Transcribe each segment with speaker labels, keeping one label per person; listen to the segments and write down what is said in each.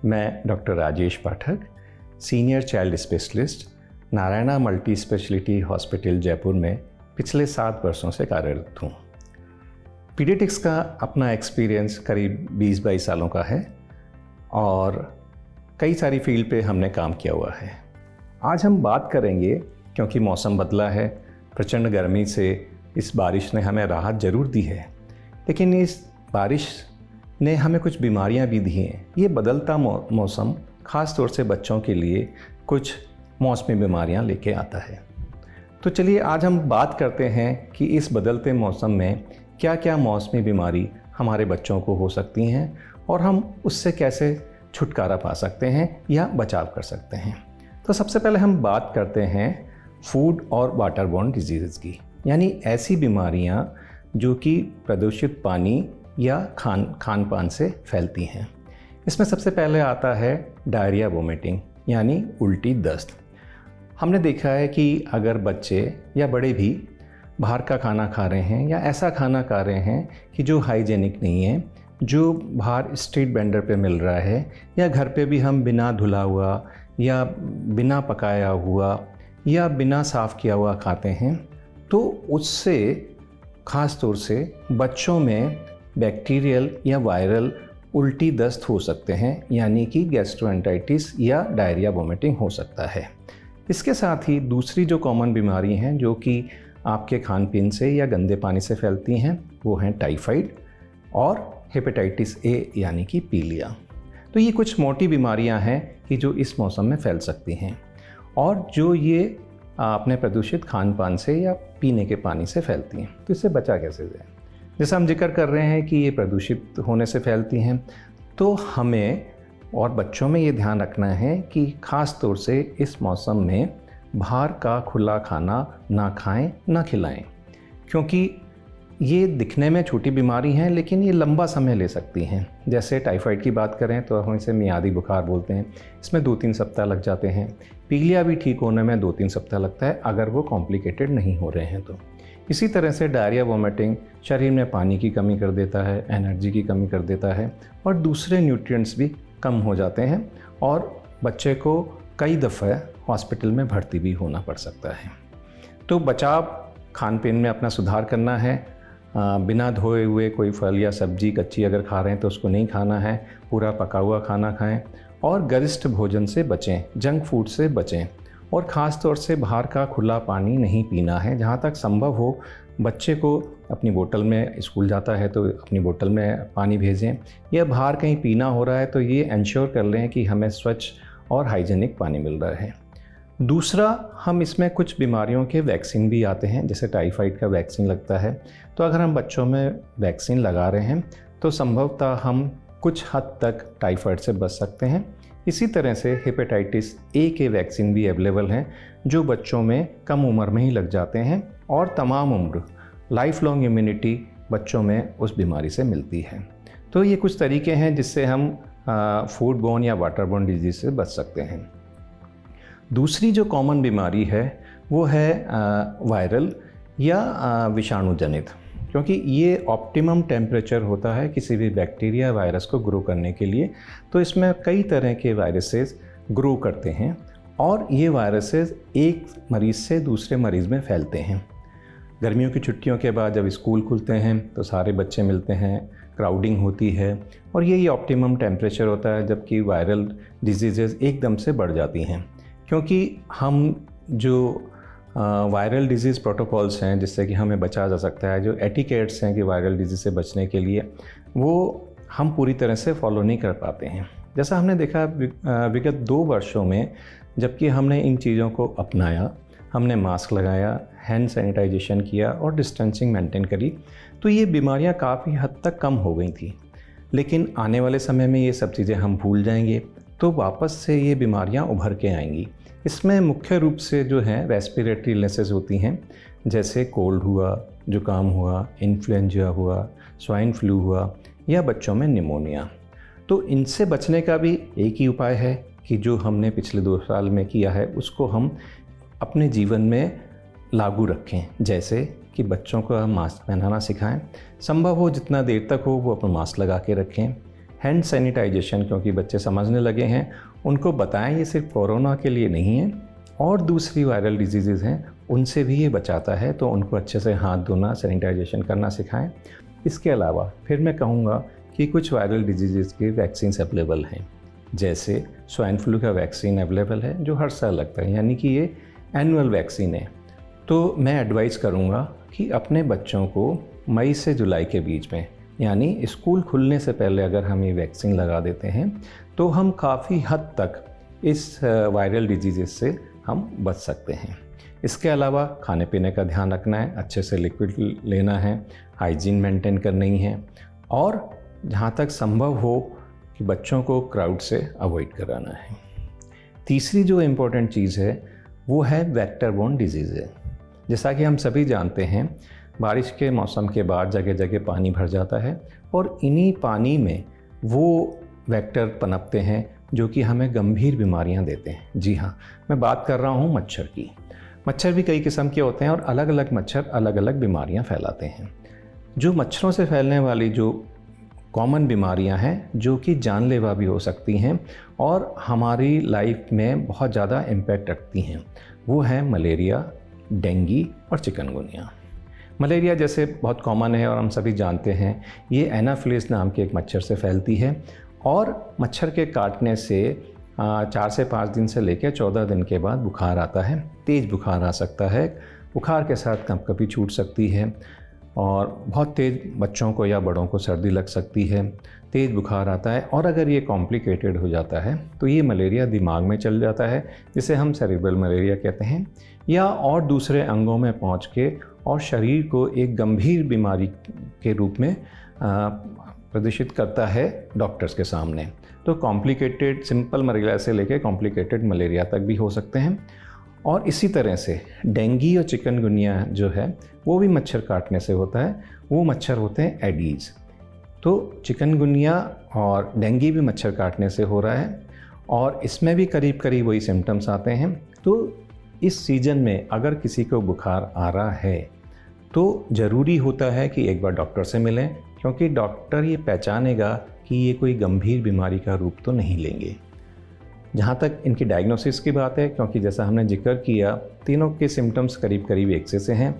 Speaker 1: मैं doctor Rajesh Pathak, senior child specialist, Narayana multi speciality hospital Jaipur में पिछले 7 वर्षों से कार्यरत हूँ। पीडियाट्रिक्स का अपना एक्सपीरियंस करीब 20-22 सालों का है और कई सारी फील्ड पे हमने काम किया हुआ है। आज हम बात करेंगे, क्योंकि मौसम बदला है, प्रचंड गर्मी से इस बारिश ने हमें राहत ज़रूर दी है, लेकिन इस बारिश ने हमें कुछ बीमारियां भी दी हैं। ये बदलता मौसम ख़ास तौर से बच्चों के लिए कुछ मौसमी बीमारियां लेके आता है। तो चलिए आज हम बात करते हैं कि इस बदलते मौसम में क्या क्या मौसमी बीमारी हमारे बच्चों को हो सकती हैं और हम उससे कैसे छुटकारा पा सकते हैं या बचाव कर सकते हैं। तो सबसे पहले हम बात करते हैं फूड और वाटरबोर्न डिजीज़ की, यानी ऐसी बीमारियां जो कि प्रदूषित पानी या खान पान से फैलती हैं। इसमें सबसे पहले आता है डायरिया वोमिटिंग, यानी उल्टी दस्त। हमने देखा है कि अगर बच्चे या बड़े भी बाहर का खाना खा रहे हैं या ऐसा खाना खा रहे हैं कि जो हाइजेनिक नहीं है, जो बाहर स्ट्रीट वेंडर पे मिल रहा है या घर पे भी हम बिना धुला हुआ या बिना पकाया हुआ या बिना साफ़ किया हुआ खाते हैं, तो उससे ख़ास तौर से बच्चों में बैक्टीरियल या वायरल उल्टी दस्त हो सकते हैं, यानी कि गैस्ट्रोएंटेराइटिस या डायरिया वोमिटिंग हो सकता है। इसके साथ ही दूसरी जो कॉमन बीमारी हैं जो कि आपके खान पीन से या गंदे पानी से फैलती हैं, वो हैं टाइफाइड और हेपेटाइटिस ए यानी कि पीलिया। तो ये कुछ मोटी बीमारियां हैं कि जो इस मौसम में फैल सकती हैं और जो ये अपने प्रदूषित खान पान से या पीने के पानी से फैलती हैं। तो इससे बचा कैसे जाए? जैसा हम जिक्र कर रहे हैं कि ये प्रदूषित होने से फैलती हैं, तो हमें और बच्चों में ये ध्यान रखना है कि ख़ास तौर से इस मौसम में बाहर का खुला खाना ना खाएं, ना खिलाएं, क्योंकि ये दिखने में छोटी बीमारी हैं लेकिन ये लंबा समय ले सकती हैं। जैसे टाइफाइड की बात करें तो हम इसे मियादी बुखार बोलते हैं, इसमें 2-3 सप्ताह लग जाते हैं। पीलिया भी ठीक होने में 2-3 सप्ताह लगता है अगर वो कॉम्प्लिकेटेड नहीं हो रहे हैं तो। इसी तरह से डायरिया वोमिटिंग शरीर में पानी की कमी कर देता है, एनर्जी की कमी कर देता है और दूसरे न्यूट्रिएंट्स भी कम हो जाते हैं और बच्चे को कई दफ़े हॉस्पिटल में भर्ती भी होना पड़ सकता है। तो बचाव खान पीन में अपना सुधार करना है। बिना धोए हुए कोई फल या सब्जी कच्ची अगर खा रहे हैं तो उसको नहीं खाना है, पूरा पका हुआ खाना खाएं और गरिष्ठ भोजन से बचें, जंक फूड से बचें और ख़ास तौर से बाहर का खुला पानी नहीं पीना है। जहाँ तक संभव हो बच्चे को अपनी बोतल में, स्कूल जाता है तो अपनी बोतल में पानी भेजें, या बाहर कहीं पीना हो रहा है तो ये इंश्योर कर लें कि हमें स्वच्छ और हाइजीनिक पानी मिल रहा है। दूसरा, हम इसमें कुछ बीमारियों के वैक्सीन भी आते हैं, जैसे टाइफाइड का वैक्सीन लगता है। तो अगर हम बच्चों में वैक्सीन लगा रहे हैं तो संभवतः हम कुछ हद तक टाइफाइड से बच सकते हैं। इसी तरह से हेपेटाइटिस ए के वैक्सीन भी अवेलेबल हैं जो बच्चों में कम उम्र में ही लग जाते हैं और तमाम उम्र लाइफ लॉन्ग इम्यूनिटी बच्चों में उस बीमारी से मिलती है। तो ये कुछ तरीके हैं जिससे हम फूड बोर्न या वाटरबोर्न डिजीज़ से बच सकते हैं। दूसरी जो कॉमन बीमारी है वो है वायरल या विषाणु जनित, क्योंकि ये ऑप्टिमम टेम्परेचर होता है किसी भी बैक्टीरिया वायरस को ग्रो करने के लिए। तो इसमें कई तरह के वायरसेस ग्रो करते हैं और ये वायरसेस एक मरीज़ से दूसरे मरीज़ में फैलते हैं। गर्मियों की छुट्टियों के बाद जब स्कूल खुलते हैं तो सारे बच्चे मिलते हैं, क्राउडिंग होती है और यही ऑप्टिमम टेम्परेचर होता है जबकि वायरल डिजीज़ एकदम से बढ़ जाती हैं। क्योंकि हम जो वायरल डिजीज़ प्रोटोकॉल्स हैं जिससे कि हमें बचा जा सकता है, जो एटिकेट्स हैं कि वायरल डिजीज़ से बचने के लिए, वो हम पूरी तरह से फॉलो नहीं कर पाते हैं। जैसा हमने देखा विगत 2 वर्षों में, जबकि हमने इन चीज़ों को अपनाया, हमने मास्क लगाया, हैंड सैनिटाइजेशन किया और डिस्टेंसिंग मेंटेन करी, तो ये बीमारियां काफ़ी हद तक कम हो गई थी। लेकिन आने वाले समय में ये सब चीज़ें हम भूल जाएंगे तो वापस से ये बीमारियां उभर के आएंगी। इसमें मुख्य रूप से जो है रेस्पिरेटरी इलनेसेस होती हैं, जैसे कोल्ड हुआ, जुकाम हुआ, इन्फ्लुएंजा हुआ, स्वाइन फ्लू हुआ या बच्चों में निमोनिया। तो इनसे बचने का भी एक ही उपाय है कि जो हमने पिछले 2 साल में किया है उसको हम अपने जीवन में लागू रखें। जैसे कि बच्चों को हम मास्क पहनाना सिखाएं, संभव हो जितना देर तक हो वो अपना मास्क लगा के रखें, हैंड सैनिटाइजेशन, क्योंकि बच्चे समझने लगे हैं, उनको बताएं ये सिर्फ कोरोना के लिए नहीं है और दूसरी वायरल डिजीज़ हैं उनसे भी ये बचाता है, तो उनको अच्छे से हाथ धोना, सैनिटाइजेशन करना सिखाएं। इसके अलावा फिर मैं कहूँगा कि कुछ वायरल डिजीज़ के वैक्सीन्स अवेलेबल हैं, जैसे स्वाइन फ्लू का वैक्सीन अवेलेबल है जो हर साल लगता है, यानी कि ये एनुअल वैक्सीन है। तो मैं एडवाइस करूँगा कि अपने बच्चों को मई से जुलाई के बीच में, यानी स्कूल खुलने से पहले अगर हम ये वैक्सीन लगा देते हैं तो हम काफ़ी हद तक इस वायरल डिजीज़ से हम बच सकते हैं। इसके अलावा खाने पीने का ध्यान रखना है, अच्छे से लिक्विड लेना है, हाइजीन मेंटेन करनी है और जहाँ तक संभव हो कि बच्चों को क्राउड से अवॉइड कराना है। तीसरी जो इम्पोर्टेंट चीज़ है वो है वेक्टर बोर्न डिजीज़ है। जैसा कि हम सभी जानते हैं, बारिश के मौसम के बाद जगह जगह पानी भर जाता है और इन्हीं पानी में वो वेक्टर पनपते हैं जो कि हमें गंभीर बीमारियां देते हैं। जी हाँ, मैं बात कर रहा हूँ मच्छर की। मच्छर भी कई किस्म के होते हैं और अलग अलग मच्छर अलग अलग बीमारियां फैलाते हैं। जो मच्छरों से फैलने वाली जो कॉमन बीमारियां हैं जो कि जानलेवा भी हो सकती हैं और हमारी लाइफ में बहुत ज़्यादा इम्पैक्ट रखती हैं, वो है मलेरिया, डेंगू और चिकनगुनिया। मलेरिया जैसे बहुत कॉमन है और हम सभी जानते हैं, ये एनाफिलिस नाम के एक मच्छर से फैलती है और मच्छर के काटने से 4 से 5 दिन से लेकर 14 दिन के बाद बुखार आता है। तेज़ बुखार आ सकता है, बुखार के साथ कभी छूट सकती है और बहुत तेज़ बच्चों को या बड़ों को सर्दी लग सकती है, तेज़ बुखार आता है और अगर ये कॉम्प्लिकेटेड हो जाता है तो ये मलेरिया दिमाग में चल जाता है, जिसे हम सेरिब्रल मलेरिया कहते हैं, या और दूसरे अंगों में पहुंच के और शरीर को एक गंभीर बीमारी के रूप में प्रदर्शित करता है डॉक्टर्स के सामने। तो कॉम्प्लिकेटेड सिंपल मलेरिया से लेकर कॉम्प्लिकेटेड मलेरिया तक भी हो सकते हैं। और इसी तरह से डेंगू और चिकनगुनिया जो है वो भी मच्छर काटने से होता है। वो मच्छर होते हैं एडीज़। तो चिकनगुनिया और डेंगू भी मच्छर काटने से हो रहा है और इसमें भी करीब करीब वही सिम्टम्स आते हैं। तो इस सीज़न में अगर किसी को बुखार आ रहा है तो ज़रूरी होता है कि एक बार डॉक्टर से मिलें, क्योंकि डॉक्टर ये पहचानेगा कि ये कोई गंभीर बीमारी का रूप तो नहीं लेंगे। जहाँ तक इनकी डायग्नोसिस की बात है, क्योंकि जैसा हमने जिक्र किया तीनों के सिम्टम्स करीब करीब एक से हैं,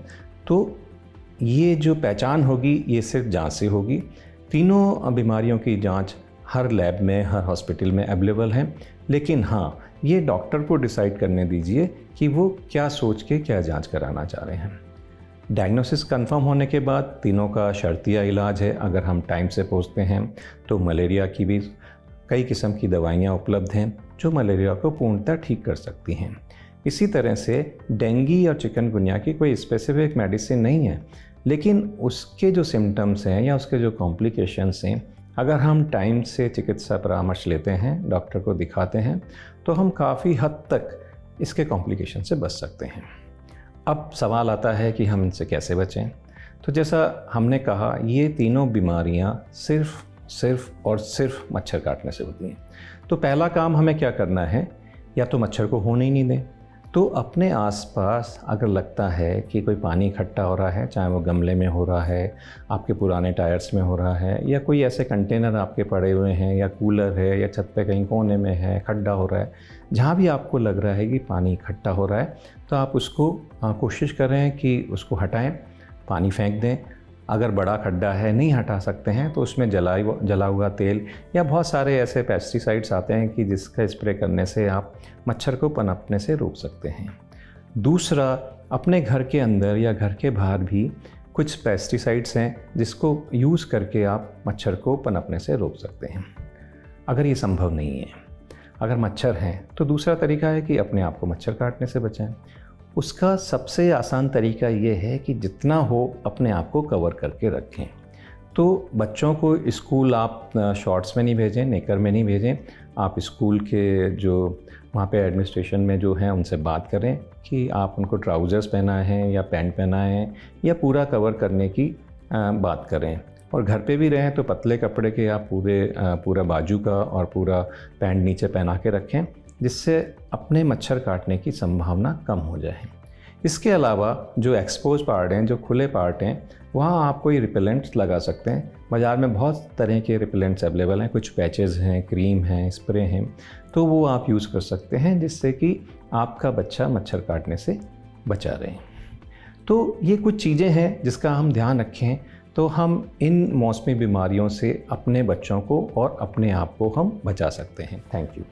Speaker 1: तो ये जो पहचान होगी ये सिर्फ जांच से होगी। तीनों बीमारियों की जांच हर लैब में, हर हॉस्पिटल में अवेलेबल है, लेकिन हाँ, ये डॉक्टर को डिसाइड करने दीजिए कि वो क्या सोच के क्या जांच कराना चाह रहे हैं। डायग्नोसिस कंफर्म होने के बाद तीनों का शर्तिया इलाज है। अगर हम टाइम से पहुँचते हैं तो मलेरिया की भी कई किस्म की दवाइयाँ उपलब्ध हैं जो मलेरिया को पूर्णतः ठीक कर सकती हैं। इसी तरह से डेंगू और चिकनगुनिया की कोई स्पेसिफिक मेडिसिन नहीं है, लेकिन उसके जो सिम्टम्स हैं या उसके जो कॉम्प्लिकेशंस हैं, अगर हम टाइम से चिकित्सा परामर्श लेते हैं, डॉक्टर को दिखाते हैं, तो हम काफ़ी हद तक इसके कॉम्प्लिकेशन से बच सकते हैं। अब सवाल आता है कि हम इनसे कैसे बचें। तो जैसा हमने कहा, ये तीनों बीमारियां सिर्फ और सिर्फ मच्छर काटने से होती हैं। तो पहला काम हमें क्या करना है, या तो मच्छर को होने ही नहीं दें। तो अपने आसपास अगर लगता है कि कोई पानी इकट्ठा हो रहा है, चाहे वो गमले में हो रहा है, आपके पुराने टायर्स में हो रहा है, या कोई ऐसे कंटेनर आपके पड़े हुए हैं, या कूलर है, या छत पे कहीं कोने में है, खड्डा हो रहा है, जहाँ भी आपको लग रहा है कि पानी इकट्ठा हो रहा है, तो आप उसको कोशिश करें कि उसको हटाएं, पानी फेंक दें। अगर बड़ा खड्डा है, नहीं हटा सकते हैं, तो उसमें जला हुआ तेल या बहुत सारे ऐसे पेस्टिसाइड्स आते हैं कि जिसका स्प्रे करने से आप मच्छर को पनपने से रोक सकते हैं। दूसरा, अपने घर के अंदर या घर के बाहर भी कुछ पेस्टिसाइड्स हैं जिसको यूज़ करके आप मच्छर को पनपने से रोक सकते हैं। अगर ये संभव नहीं है, अगर मच्छर हैं, तो दूसरा तरीका है कि अपने आप को मच्छर काटने से बचाएं। उसका सबसे आसान तरीका ये है कि जितना हो अपने आप को कवर करके रखें। तो बच्चों को स्कूल आप शॉर्ट्स में नहीं भेजें, नेकर में नहीं भेजें। आप स्कूल के जो वहाँ पे एडमिनिस्ट्रेशन में जो हैं उनसे बात करें कि आप उनको ट्राउज़र्स पहनाए हैं या पैंट पहनाए हैं, या पूरा कवर करने की बात करें। और घर पे भी रहें तो पतले कपड़े के आप पूरा बाजू का और पूरा पैंट नीचे पहना के रखें, जिससे अपने मच्छर काटने की संभावना कम हो जाए। इसके अलावा जो एक्सपोज पार्ट हैं, जो खुले पार्ट हैं, वहाँ आप कोई रिपेलेंट्स लगा सकते हैं। बाज़ार में बहुत तरह के रिपेलेंट्स अवेलेबल हैं, कुछ पैचेस हैं, क्रीम हैं, स्प्रे हैं, तो वो आप यूज़ कर सकते हैं जिससे कि आपका बच्चा मच्छर काटने से बचा रहे। तो ये कुछ चीज़ें हैं जिसका हम ध्यान रखें तो हम इन मौसमी बीमारियों से अपने बच्चों को और अपने आप को हम बचा सकते हैं। Thank you.